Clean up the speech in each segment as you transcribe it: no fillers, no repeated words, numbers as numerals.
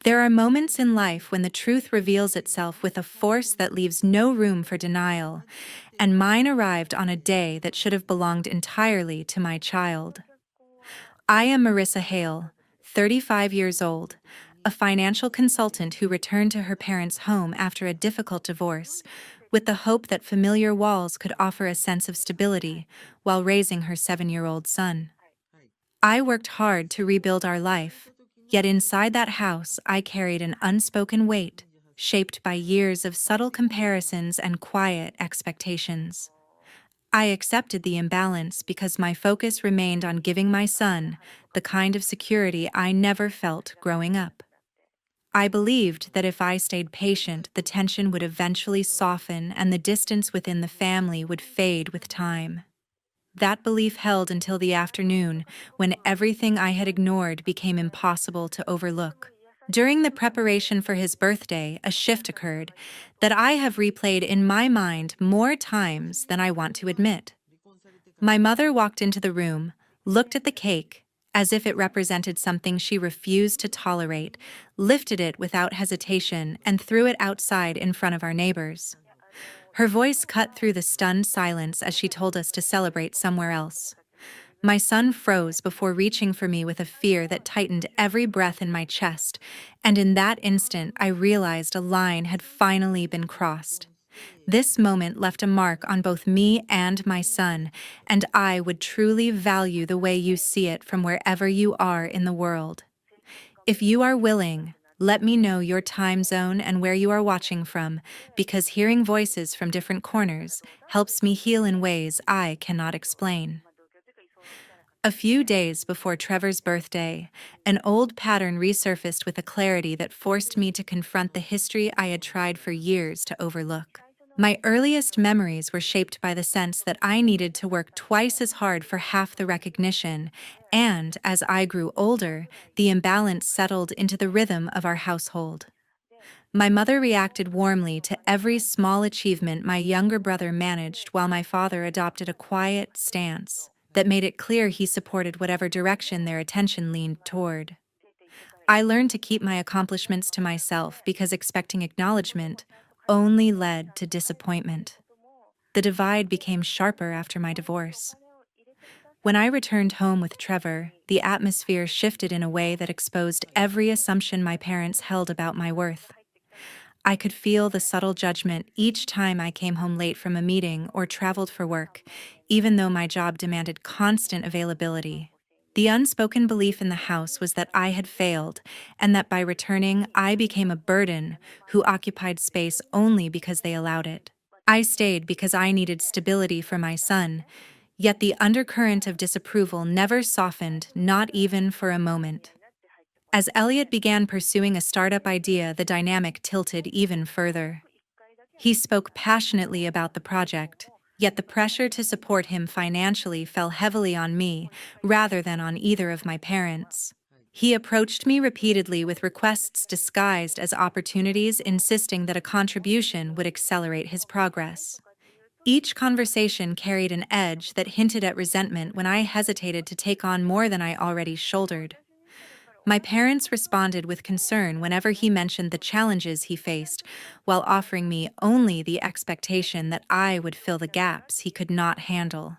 There are moments in life when the truth reveals itself with a force that leaves no room for denial, and mine arrived on a day that should have belonged entirely to my child. I am Marissa Hale, 35 years old, a financial consultant who returned to her parents' home after a difficult divorce, with the hope that familiar walls could offer a sense of stability while raising her 7-year-old son. I worked hard to rebuild our life, yet inside that house I carried an unspoken weight, shaped by years of subtle comparisons and quiet expectations. I accepted the imbalance because my focus remained on giving my son the kind of security I never felt growing up. I believed that if I stayed patient, the tension would eventually soften and the distance within the family would fade with time. That belief held until the afternoon, when everything I had ignored became impossible to overlook. During the preparation for his birthday, a shift occurred that I have replayed in my mind more times than I want to admit. My mother walked into the room, looked at the cake, as if it represented something she refused to tolerate, lifted it without hesitation, and threw it outside in front of our neighbors. Her voice cut through the stunned silence as she told us to celebrate somewhere else. My son froze before reaching for me with a fear that tightened every breath in my chest, and in that instant I realized a line had finally been crossed. This moment left a mark on both me and my son, and I would truly value the way you see it from wherever you are in the world. If you are willing, let me know your time zone and where you are watching from, because hearing voices from different corners helps me heal in ways I cannot explain. A few days before Trevor's birthday, an old pattern resurfaced with a clarity that forced me to confront the history I had tried for years to overlook. My earliest memories were shaped by the sense that I needed to work twice as hard for half the recognition, and as I grew older, the imbalance settled into the rhythm of our household. My mother reacted warmly to every small achievement my younger brother managed, while my father adopted a quiet stance that made it clear he supported whatever direction their attention leaned toward. I learned to keep my accomplishments to myself because expecting acknowledgement only led to disappointment. The divide became sharper after my divorce. When I returned home with Trevor, the atmosphere shifted in a way that exposed every assumption my parents held about my worth. I could feel the subtle judgment each time I came home late from a meeting or traveled for work, even though my job demanded constant availability. The unspoken belief in the house was that I had failed, and that by returning, I became a burden who occupied space only because they allowed it. I stayed because I needed stability for my son, yet the undercurrent of disapproval never softened, not even for a moment. As Elliot began pursuing a startup idea, the dynamic tilted even further. He spoke passionately about the project, yet the pressure to support him financially fell heavily on me rather than on either of my parents. He approached me repeatedly with requests disguised as opportunities, insisting that a contribution would accelerate his progress. Each conversation carried an edge that hinted at resentment when I hesitated to take on more than I already shouldered. My parents responded with concern whenever he mentioned the challenges he faced, while offering me only the expectation that I would fill the gaps he could not handle.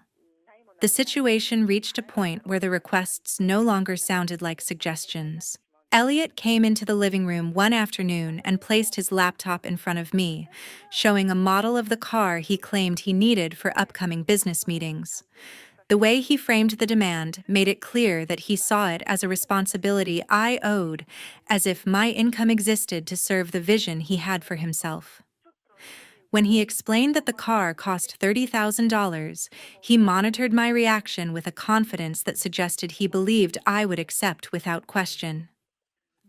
The situation reached a point where the requests no longer sounded like suggestions. Elliot came into the living room one afternoon and placed his laptop in front of me, showing a model of the car he claimed he needed for upcoming business meetings. The way he framed the demand made it clear that he saw it as a responsibility I owed, as if my income existed to serve the vision he had for himself. When he explained that the car cost $30,000, he monitored my reaction with a confidence that suggested he believed I would accept without question.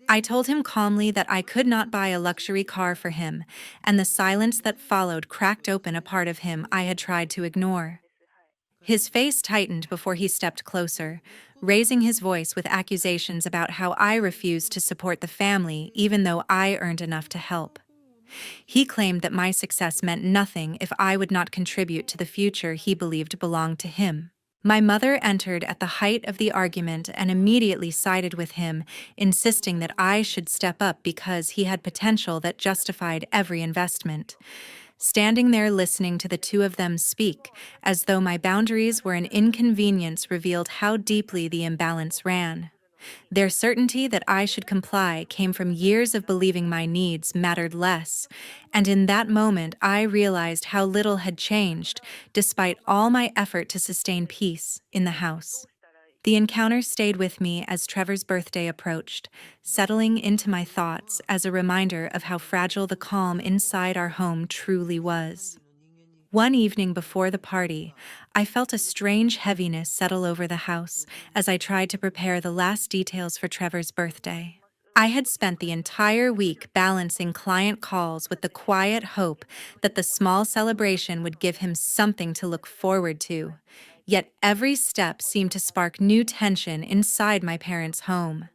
I told him calmly that I could not buy a luxury car for him, and the silence that followed cracked open a part of him I had tried to ignore. His face tightened before he stepped closer, raising his voice with accusations about how I refused to support the family even though I earned enough to help. He claimed that my success meant nothing if I would not contribute to the future he believed belonged to him. My mother entered at the height of the argument and immediately sided with him, insisting that I should step up because he had potential that justified every investment. Standing there listening to the two of them speak, as though my boundaries were an inconvenience, revealed how deeply the imbalance ran. Their certainty that I should comply came from years of believing my needs mattered less, and in that moment I realized how little had changed, despite all my effort to sustain peace in the house. The encounter stayed with me as Trevor's birthday approached, settling into my thoughts as a reminder of how fragile the calm inside our home truly was. One evening before the party, I felt a strange heaviness settle over the house as I tried to prepare the last details for Trevor's birthday. I had spent the entire week balancing client calls with the quiet hope that the small celebration would give him something to look forward to. Yet every step seemed to spark new tension inside my parents' home.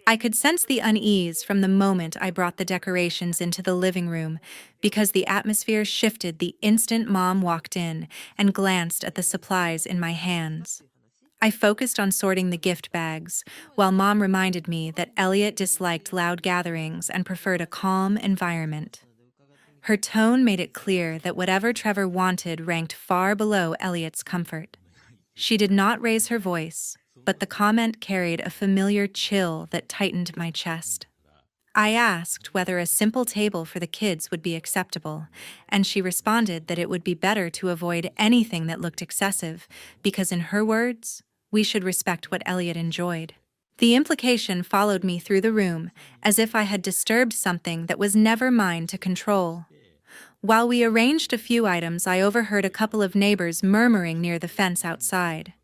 I could sense the unease from the moment I brought the decorations into the living room because the atmosphere shifted the instant Mom walked in and glanced at the supplies in my hands. I focused on sorting the gift bags, while Mom reminded me that Elliot disliked loud gatherings and preferred a calm environment. Her tone made it clear that whatever Trevor wanted ranked far below Elliot's comfort. She did not raise her voice, but the comment carried a familiar chill that tightened my chest. I asked whether a simple table for the kids would be acceptable, and she responded that it would be better to avoid anything that looked excessive, because in her words, we should respect what Elliot enjoyed. The implication followed me through the room, as if I had disturbed something that was never mine to control. While we arranged a few items, I overheard a couple of neighbors murmuring near the fence outside.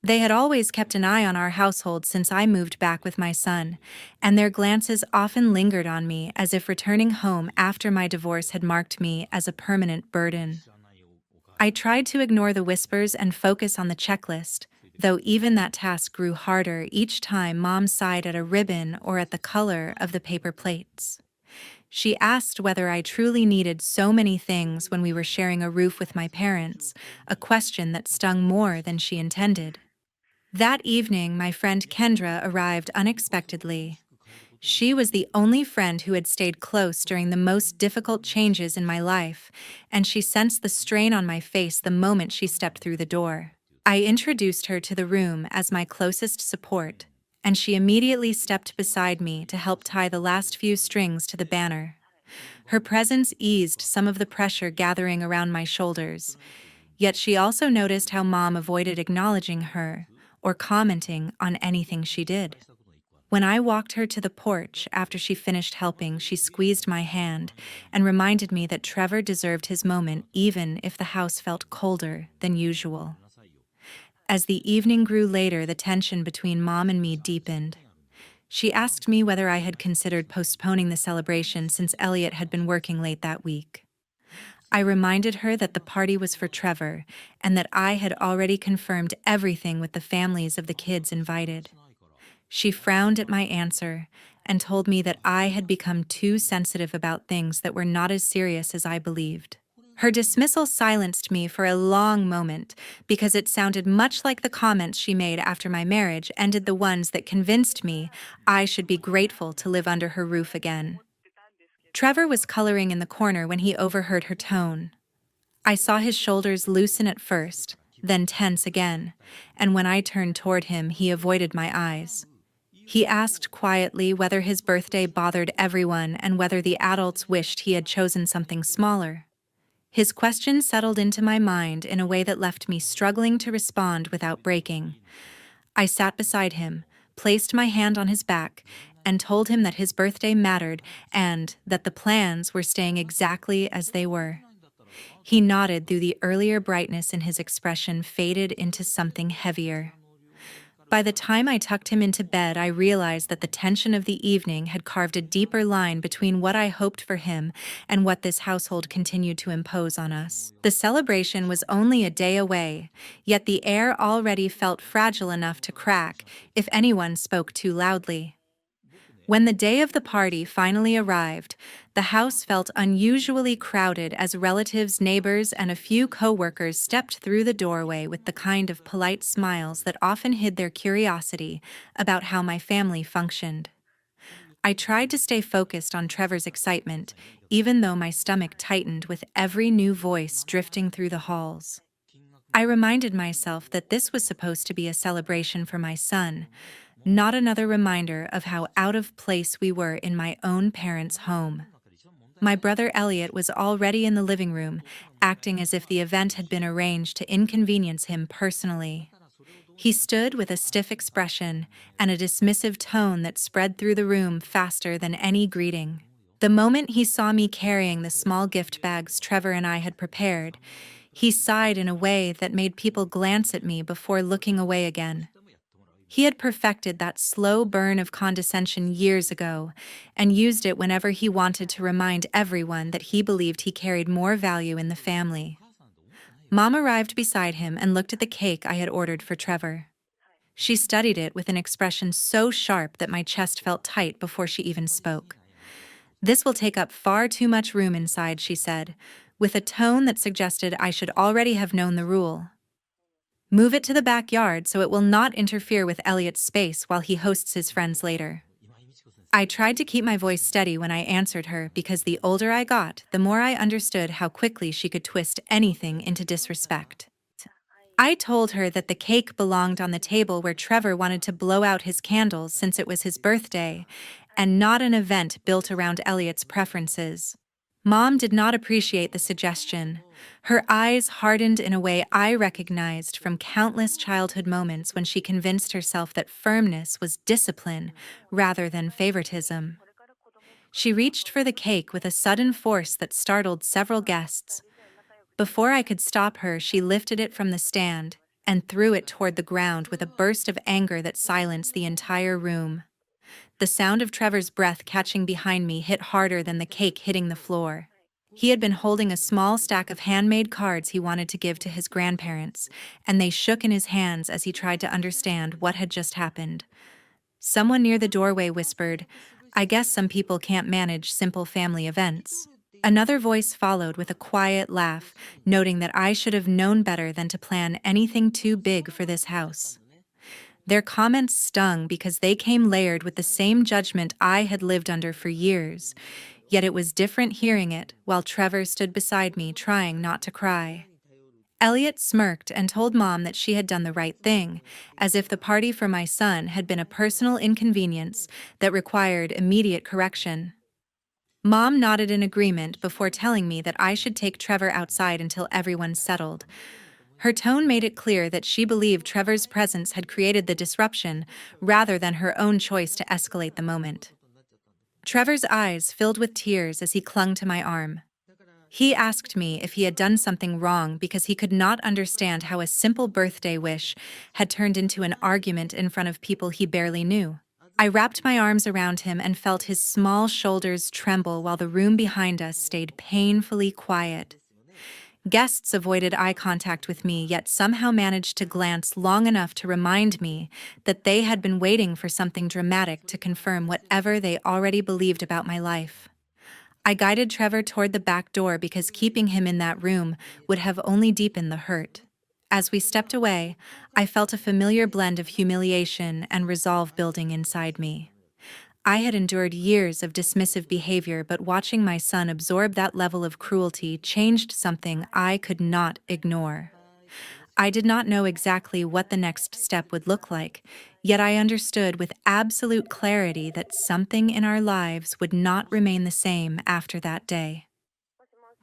They had always kept an eye on our household since I moved back with my son, and their glances often lingered on me as if returning home after my divorce had marked me as a permanent burden. I tried to ignore the whispers and focus on the checklist, though even that task grew harder each time Mom sighed at a ribbon or at the color of the paper plates. She asked whether I truly needed so many things when we were sharing a roof with my parents, a question that stung more than she intended. That evening, my friend Kendra arrived unexpectedly. She was the only friend who had stayed close during the most difficult changes in my life, and she sensed the strain on my face the moment she stepped through the door. I introduced her to the room as my closest support, and she immediately stepped beside me to help tie the last few strings to the banner. Her presence eased some of the pressure gathering around my shoulders, yet she also noticed how Mom avoided acknowledging her or commenting on anything she did. When I walked her to the porch after she finished helping, she squeezed my hand and reminded me that Trevor deserved his moment even if the house felt colder than usual. As the evening grew later, the tension between Mom and me deepened. She asked me whether I had considered postponing the celebration since Elliot had been working late that week. I reminded her that the party was for Trevor and that I had already confirmed everything with the families of the kids invited. She frowned at my answer and told me that I had become too sensitive about things that were not as serious as I believed. Her dismissal silenced me for a long moment because it sounded much like the comments she made after my marriage ended the ones that convinced me I should be grateful to live under her roof again. Trevor was coloring in the corner when he overheard her tone. I saw his shoulders loosen at first, then tense again, and when I turned toward him, he avoided my eyes. He asked quietly whether his birthday bothered everyone and whether the adults wished he had chosen something smaller. His question settled into my mind in a way that left me struggling to respond without breaking. I sat beside him, placed my hand on his back, and told him that his birthday mattered and that the plans were staying exactly as they were. He nodded, though the earlier brightness in his expression faded into something heavier. By the time I tucked him into bed, I realized that the tension of the evening had carved a deeper line between what I hoped for him and what this household continued to impose on us. The celebration was only a day away, yet the air already felt fragile enough to crack if anyone spoke too loudly. When the day of the party finally arrived, the house felt unusually crowded as relatives, neighbors, and a few co-workers stepped through the doorway with the kind of polite smiles that often hid their curiosity about how my family functioned. I tried to stay focused on Trevor's excitement, even though my stomach tightened with every new voice drifting through the halls. I reminded myself that this was supposed to be a celebration for my son, not another reminder of how out of place we were in my own parents' home. My brother Elliot was already in the living room, acting as if the event had been arranged to inconvenience him personally. He stood with a stiff expression and a dismissive tone that spread through the room faster than any greeting. The moment he saw me carrying the small gift bags Trevor and I had prepared, he sighed in a way that made people glance at me before looking away again. He had perfected that slow burn of condescension years ago and used it whenever he wanted to remind everyone that he believed he carried more value in the family. Mom arrived beside him and looked at the cake I had ordered for Trevor. She studied it with an expression so sharp that my chest felt tight before she even spoke. "This will take up far too much room inside," she said, with a tone that suggested I should already have known the rule. "Move it to the backyard so it will not interfere with Elliot's space while he hosts his friends later." I tried to keep my voice steady when I answered her because the older I got, the more I understood how quickly she could twist anything into disrespect. I told her that the cake belonged on the table where Trevor wanted to blow out his candles since it was his birthday, and not an event built around Elliot's preferences. Mom did not appreciate the suggestion. Her eyes hardened in a way I recognized from countless childhood moments when she convinced herself that firmness was discipline rather than favoritism. She reached for the cake with a sudden force that startled several guests. Before I could stop her, she lifted it from the stand and threw it toward the ground with a burst of anger that silenced the entire room. The sound of Trevor's breath catching behind me hit harder than the cake hitting the floor. He had been holding a small stack of handmade cards he wanted to give to his grandparents, and they shook in his hands as he tried to understand what had just happened. Someone near the doorway whispered, "I guess some people can't manage simple family events." Another voice followed with a quiet laugh, noting that I should have known better than to plan anything too big for this house. Their comments stung because they came layered with the same judgment I had lived under for years, yet it was different hearing it while Trevor stood beside me trying not to cry. Elliot smirked and told Mom that she had done the right thing, as if the party for my son had been a personal inconvenience that required immediate correction. Mom nodded in agreement before telling me that I should take Trevor outside until everyone settled. Her tone made it clear that she believed Trevor's presence had created the disruption rather than her own choice to escalate the moment. Trevor's eyes filled with tears as he clung to my arm. He asked me if he had done something wrong because he could not understand how a simple birthday wish had turned into an argument in front of people he barely knew. I wrapped my arms around him and felt his small shoulders tremble while the room behind us stayed painfully quiet. Guests avoided eye contact with me, yet somehow managed to glance long enough to remind me that they had been waiting for something dramatic to confirm whatever they already believed about my life. I guided Trevor toward the back door because keeping him in that room would have only deepened the hurt. As we stepped away, I felt a familiar blend of humiliation and resolve building inside me. I had endured years of dismissive behavior, but watching my son absorb that level of cruelty changed something I could not ignore. I did not know exactly what the next step would look like, yet I understood with absolute clarity that something in our lives would not remain the same after that day.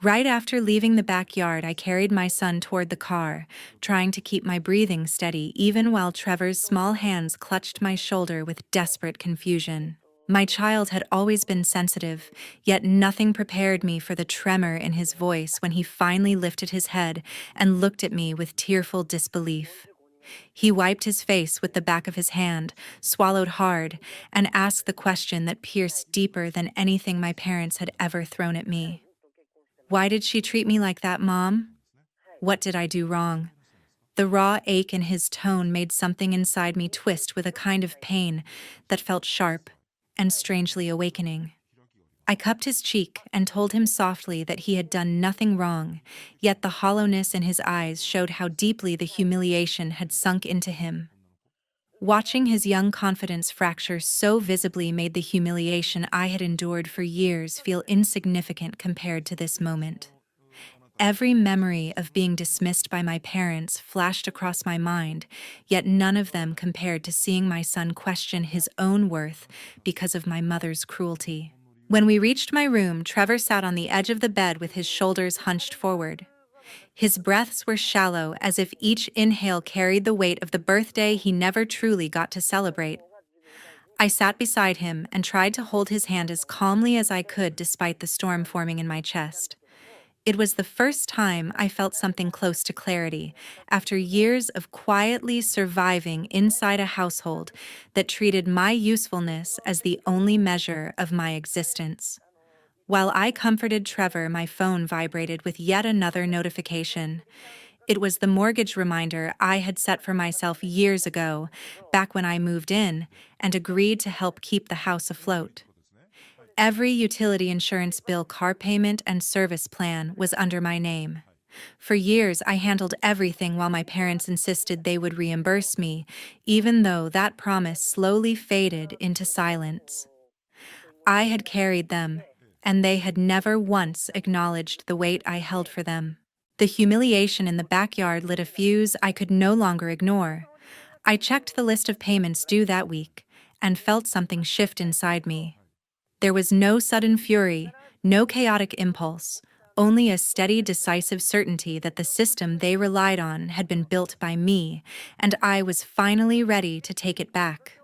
Right after leaving the backyard, I carried my son toward the car, trying to keep my breathing steady even while Trevor's small hands clutched my shoulder with desperate confusion. My child had always been sensitive, yet nothing prepared me for the tremor in his voice when he finally lifted his head and looked at me with tearful disbelief. He wiped his face with the back of his hand, swallowed hard, and asked the question that pierced deeper than anything my parents had ever thrown at me. "Why did she treat me like that, Mom? What did I do wrong?" The raw ache in his tone made something inside me twist with a kind of pain that felt sharp and strangely awakening. I cupped his cheek and told him softly that he had done nothing wrong, yet the hollowness in his eyes showed how deeply the humiliation had sunk into him. Watching his young confidence fracture so visibly made the humiliation I had endured for years feel insignificant compared to this moment. Every memory of being dismissed by my parents flashed across my mind, yet none of them compared to seeing my son question his own worth because of my mother's cruelty. When we reached my room, Trevor sat on the edge of the bed with his shoulders hunched forward. His breaths were shallow, as if each inhale carried the weight of the birthday he never truly got to celebrate. I sat beside him and tried to hold his hand as calmly as I could despite the storm forming in my chest. It was the first time I felt something close to clarity, after years of quietly surviving inside a household that treated my usefulness as the only measure of my existence. While I comforted Trevor, my phone vibrated with yet another notification. It was the mortgage reminder I had set for myself years ago, back when I moved in and agreed to help keep the house afloat. Every utility insurance bill, car payment, and service plan was under my name. For years, I handled everything while my parents insisted they would reimburse me, even though that promise slowly faded into silence. I had carried them, and they had never once acknowledged the weight I held for them. The humiliation in the backyard lit a fuse I could no longer ignore. I checked the list of payments due that week and felt something shift inside me. There was no sudden fury, no chaotic impulse, only a steady, decisive certainty that the system they relied on had been built by me, and I was finally ready to take it back.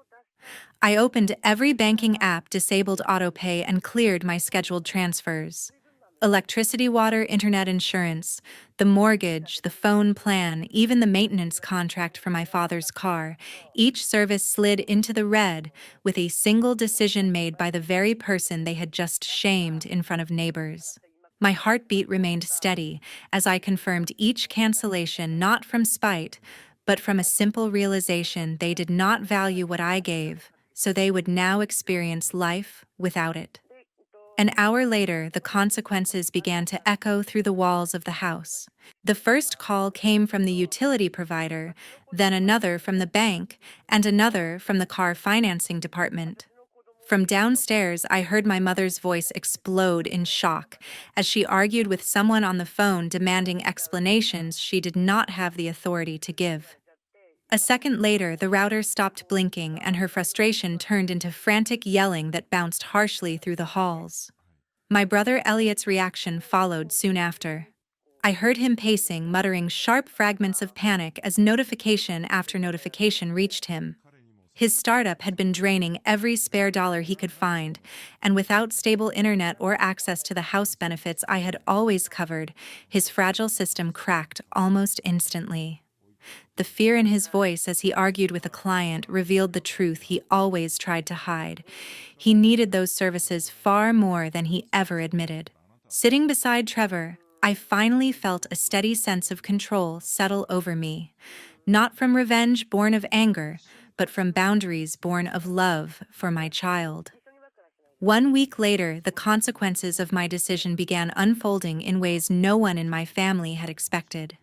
I opened every banking app, disabled autopay, and cleared my scheduled transfers. Electricity, water, internet, insurance, the mortgage, the phone plan, even the maintenance contract for my father's car, each service slid into the red with a single decision made by the very person they had just shamed in front of neighbors. My heartbeat remained steady as I confirmed each cancellation, not from spite, but from a simple realization they did not value what I gave, so they would now experience life without it. An hour later, the consequences began to echo through the walls of the house. The first call came from the utility provider, then another from the bank, and another from the car financing department. From downstairs, I heard my mother's voice explode in shock as she argued with someone on the phone, demanding explanations she did not have the authority to give. A second later, the router stopped blinking and her frustration turned into frantic yelling that bounced harshly through the halls. My brother Elliot's reaction followed soon after. I heard him pacing, muttering sharp fragments of panic as notification after notification reached him. His startup had been draining every spare dollar he could find, and without stable internet or access to the house benefits I had always covered, his fragile system cracked almost instantly. The fear in his voice as he argued with a client revealed the truth he always tried to hide. He needed those services far more than he ever admitted. Sitting beside Trevor, I finally felt a steady sense of control settle over me, not from revenge born of anger, but from boundaries born of love for my child. 1 week later, the consequences of my decision began unfolding in ways no one in my family had expected.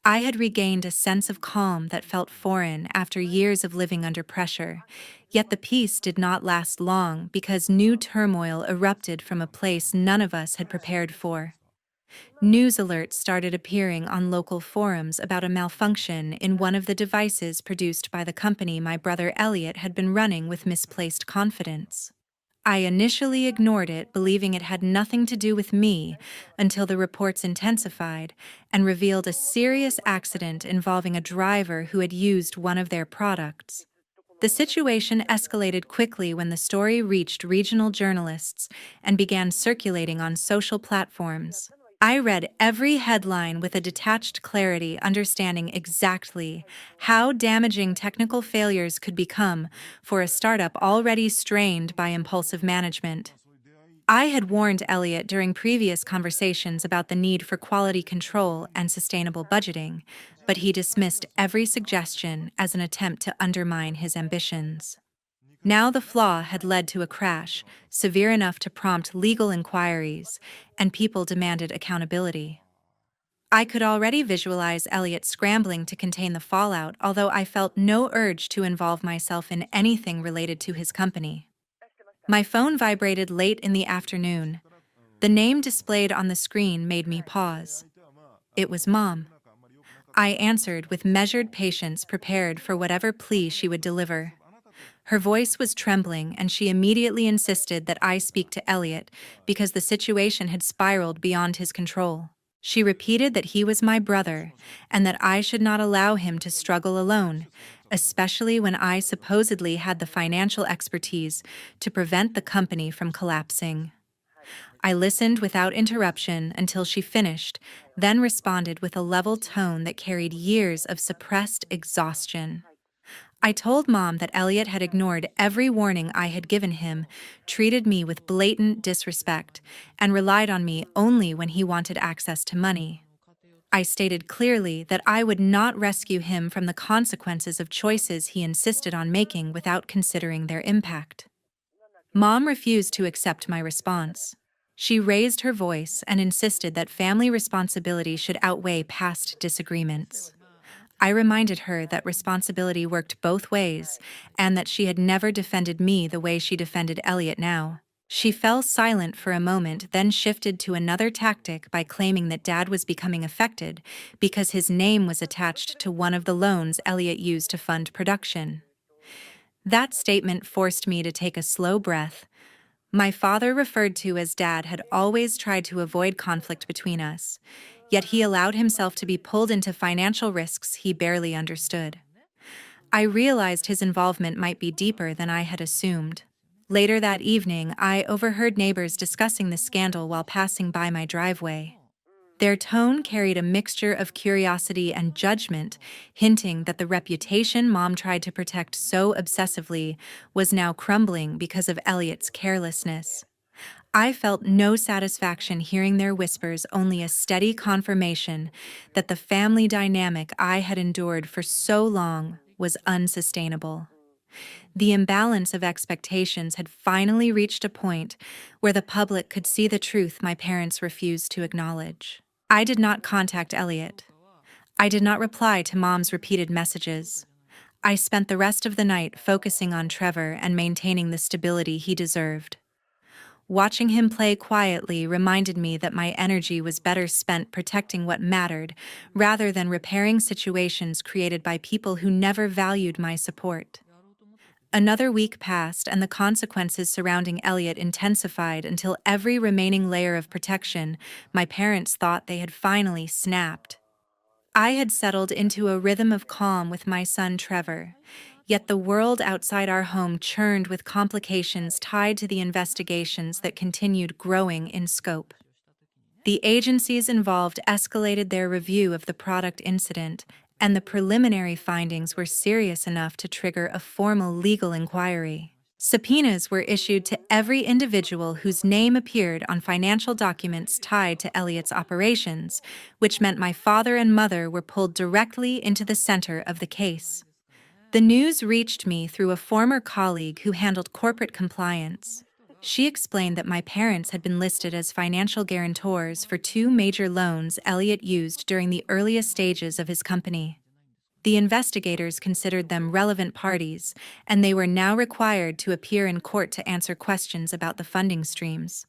I had regained a sense of calm that felt foreign after years of living under pressure, yet the peace did not last long because new turmoil erupted from a place none of us had prepared for. News alerts started appearing on local forums about a malfunction in one of the devices produced by the company my brother Elliot had been running with misplaced confidence. I initially ignored it, believing it had nothing to do with me, until the reports intensified and revealed a serious accident involving a driver who had used one of their products. The situation escalated quickly when the story reached regional journalists and began circulating on social platforms. I read every headline with a detached clarity, understanding exactly how damaging technical failures could become for a startup already strained by impulsive management. I had warned Elliot during previous conversations about the need for quality control and sustainable budgeting, but he dismissed every suggestion as an attempt to undermine his ambitions. Now the flaw had led to a crash, severe enough to prompt legal inquiries, and people demanded accountability. I could already visualize Elliot scrambling to contain the fallout, although I felt no urge to involve myself in anything related to his company. My phone vibrated late in the afternoon. The name displayed on the screen made me pause. It was Mom. I answered with measured patience, prepared for whatever plea she would deliver. Her voice was trembling, and she immediately insisted that I speak to Elliot because the situation had spiraled beyond his control. She repeated that he was my brother and that I should not allow him to struggle alone, especially when I supposedly had the financial expertise to prevent the company from collapsing. I listened without interruption until she finished, then responded with a level tone that carried years of suppressed exhaustion. I told Mom that Elliot had ignored every warning I had given him, treated me with blatant disrespect, and relied on me only when he wanted access to money. I stated clearly that I would not rescue him from the consequences of choices he insisted on making without considering their impact. Mom refused to accept my response. She raised her voice and insisted that family responsibility should outweigh past disagreements. I reminded her that responsibility worked both ways and that she had never defended me the way she defended Elliot now. She fell silent for a moment, then shifted to another tactic by claiming that Dad was becoming affected because his name was attached to one of the loans Elliot used to fund production. That statement forced me to take a slow breath. My father, referred to as Dad, had always tried to avoid conflict between us, yet he allowed himself to be pulled into financial risks he barely understood. I realized his involvement might be deeper than I had assumed. Later that evening, I overheard neighbors discussing the scandal while passing by my driveway. Their tone carried a mixture of curiosity and judgment, hinting that the reputation Mom tried to protect so obsessively was now crumbling because of Elliot's carelessness. I felt no satisfaction hearing their whispers, only a steady confirmation that the family dynamic I had endured for so long was unsustainable. The imbalance of expectations had finally reached a point where the public could see the truth my parents refused to acknowledge. I did not contact Elliot. I did not reply to Mom's repeated messages. I spent the rest of the night focusing on Trevor and maintaining the stability he deserved. Watching him play quietly reminded me that my energy was better spent protecting what mattered rather than repairing situations created by people who never valued my support. Another week passed, and the consequences surrounding Elliot intensified until every remaining layer of protection my parents thought they had finally snapped. I had settled into a rhythm of calm with my son Trevor, yet the world outside our home churned with complications tied to the investigations that continued growing in scope. The agencies involved escalated their review of the product incident, and the preliminary findings were serious enough to trigger a formal legal inquiry. Subpoenas were issued to every individual whose name appeared on financial documents tied to Elliot's operations, which meant my father and mother were pulled directly into the center of the case. The news reached me through a former colleague who handled corporate compliance. She explained that my parents had been listed as financial guarantors for two major loans Elliot used during the earliest stages of his company. The investigators considered them relevant parties, and they were now required to appear in court to answer questions about the funding streams.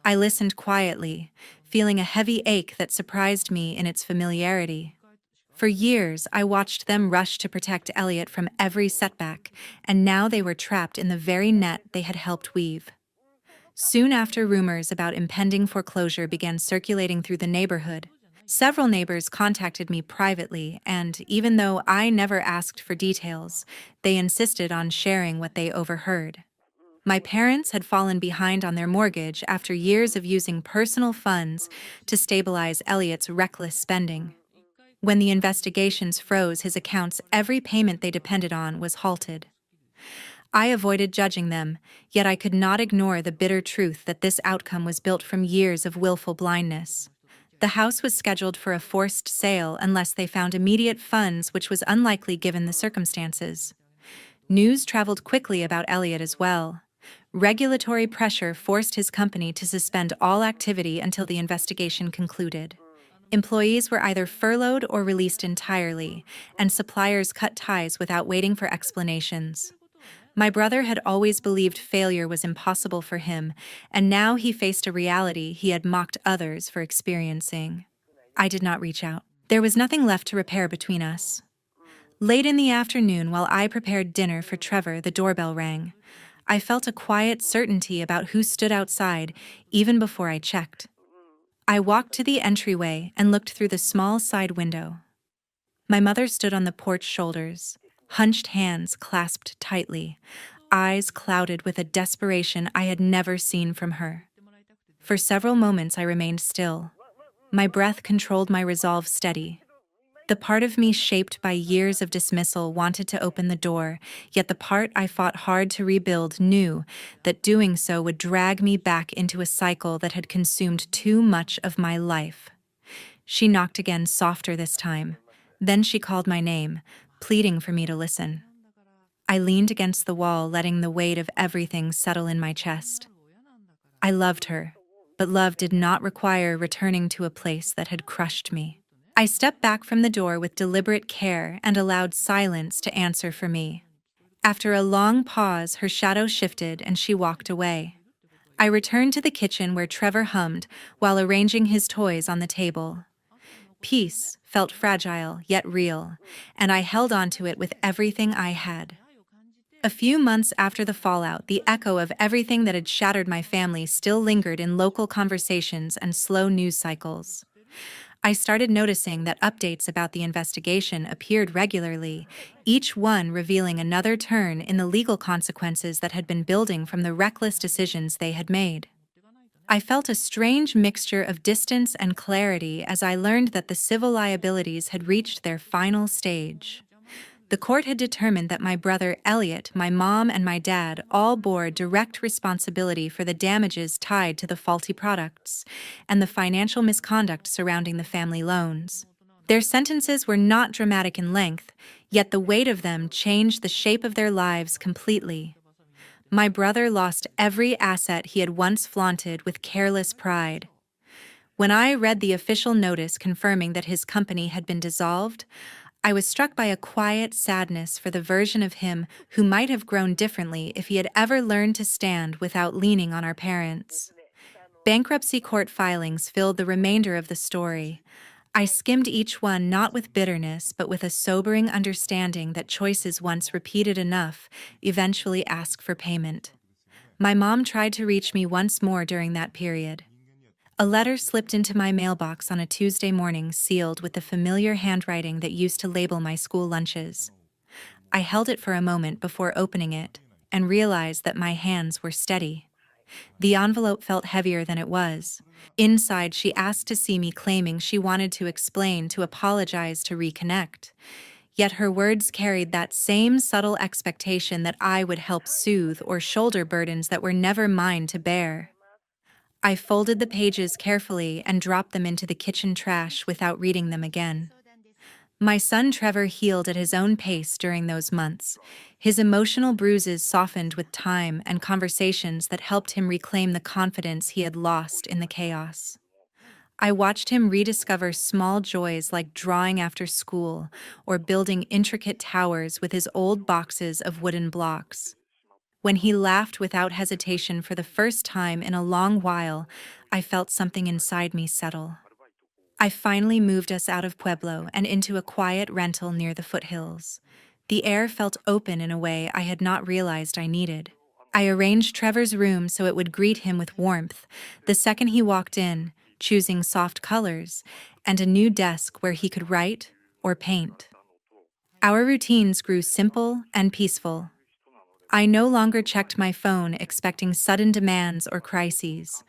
I listened quietly, feeling a heavy ache that surprised me in its familiarity. For years, I watched them rush to protect Elliot from every setback, and now they were trapped in the very net they had helped weave. Soon after, rumors about impending foreclosure began circulating through the neighborhood. Several neighbors contacted me privately, and even though I never asked for details, they insisted on sharing what they overheard. My parents had fallen behind on their mortgage after years of using personal funds to stabilize Elliot's reckless spending. When the investigations froze his accounts, every payment they depended on was halted. I avoided judging them, yet I could not ignore the bitter truth that this outcome was built from years of willful blindness. The house was scheduled for a forced sale unless they found immediate funds, which was unlikely given the circumstances. News traveled quickly about Elliot as well. Regulatory pressure forced his company to suspend all activity until the investigation concluded. Employees were either furloughed or released entirely, and suppliers cut ties without waiting for explanations. My brother had always believed failure was impossible for him, and now he faced a reality he had mocked others for experiencing. I did not reach out. There was nothing left to repair between us. Late in the afternoon, while I prepared dinner for Trevor, the doorbell rang. I felt a quiet certainty about who stood outside, even before I checked. I walked to the entryway and looked through the small side window. My mother stood on the porch shoulders, hunched hands clasped tightly, eyes clouded with a desperation I had never seen from her. For several moments I remained still. My breath controlled my resolve steady. The part of me shaped by years of dismissal wanted to open the door, yet the part I fought hard to rebuild knew that doing so would drag me back into a cycle that had consumed too much of my life. She knocked again, softer this time. Then she called my name, pleading for me to listen. I leaned against the wall, letting the weight of everything settle in my chest. I loved her, but love did not require returning to a place that had crushed me. I stepped back from the door with deliberate care and allowed silence to answer for me. After a long pause, her shadow shifted and she walked away. I returned to the kitchen where Trevor hummed while arranging his toys on the table. Peace felt fragile yet real, and I held on to it with everything I had. A few months after the fallout, the echo of everything that had shattered my family still lingered in local conversations and slow news cycles. I started noticing that updates about the investigation appeared regularly, each one revealing another turn in the legal consequences that had been building from the reckless decisions they had made. I felt a strange mixture of distance and clarity as I learned that the civil liabilities had reached their final stage. The court had determined that my brother Elliot, my mom, and my dad all bore direct responsibility for the damages tied to the faulty products and the financial misconduct surrounding the family loans. Their sentences were not dramatic in length, yet the weight of them changed the shape of their lives completely. My brother lost every asset he had once flaunted with careless pride. When I read the official notice confirming that his company had been dissolved, I was struck by a quiet sadness for the version of him who might have grown differently if he had ever learned to stand without leaning on our parents. Bankruptcy court filings filled the remainder of the story. I skimmed each one not with bitterness, but with a sobering understanding that choices once repeated enough eventually ask for payment. My mom tried to reach me once more during that period. A letter slipped into my mailbox on a Tuesday morning, sealed with the familiar handwriting that used to label my school lunches. I held it for a moment before opening it and realized that my hands were steady. The envelope felt heavier than it was. Inside, she asked to see me, claiming she wanted to explain, to apologize, to reconnect. Yet her words carried that same subtle expectation that I would help soothe or shoulder burdens that were never mine to bear. I folded the pages carefully and dropped them into the kitchen trash without reading them again. My son Trevor healed at his own pace during those months. His emotional bruises softened with time and conversations that helped him reclaim the confidence he had lost in the chaos. I watched him rediscover small joys like drawing after school or building intricate towers with his old boxes of wooden blocks. When he laughed without hesitation for the first time in a long while, I felt something inside me settle. I finally moved us out of Pueblo and into a quiet rental near the foothills. The air felt open in a way I had not realized I needed. I arranged Trevor's room so it would greet him with warmth the second he walked in, choosing soft colors and a new desk where he could write or paint. Our routines grew simple and peaceful. I no longer checked my phone expecting sudden demands or crises.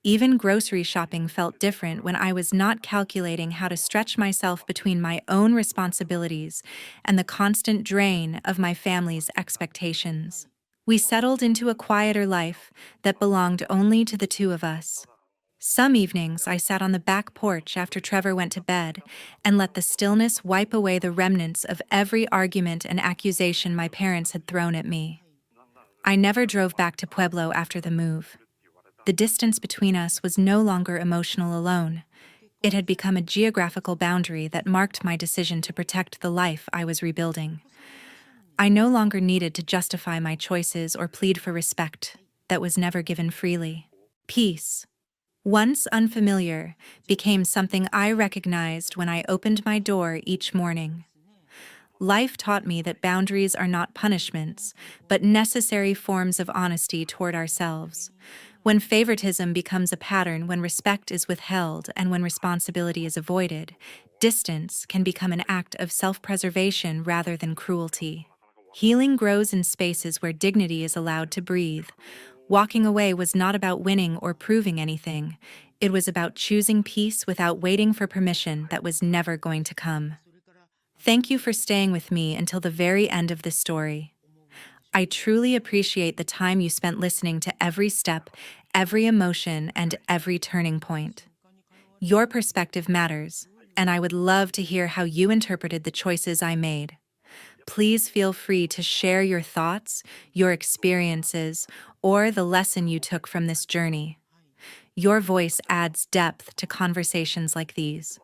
Even grocery shopping felt different when I was not calculating how to stretch myself between my own responsibilities and the constant drain of my family's expectations. We settled into a quieter life that belonged only to the two of us. Some evenings I sat on the back porch after Trevor went to bed and let the stillness wipe away the remnants of every argument and accusation my parents had thrown at me. I never drove back to Pueblo after the move. The distance between us was no longer emotional alone. It had become a geographical boundary that marked my decision to protect the life I was rebuilding. I no longer needed to justify my choices or plead for respect that was never given freely. Peace, once unfamiliar, became something I recognized when I opened my door each morning. Life taught me that boundaries are not punishments, but necessary forms of honesty toward ourselves. When favoritism becomes a pattern, when respect is withheld, and when responsibility is avoided, distance can become an act of self-preservation rather than cruelty. Healing grows in spaces where dignity is allowed to breathe. Walking away was not about winning or proving anything. It was about choosing peace without waiting for permission that was never going to come. Thank you for staying with me until the very end of this story. I truly appreciate the time you spent listening to every step, every emotion, and every turning point. Your perspective matters, and I would love to hear how you interpreted the choices I made. Please feel free to share your thoughts, your experiences, or the lesson you took from this journey. Your voice adds depth to conversations like these.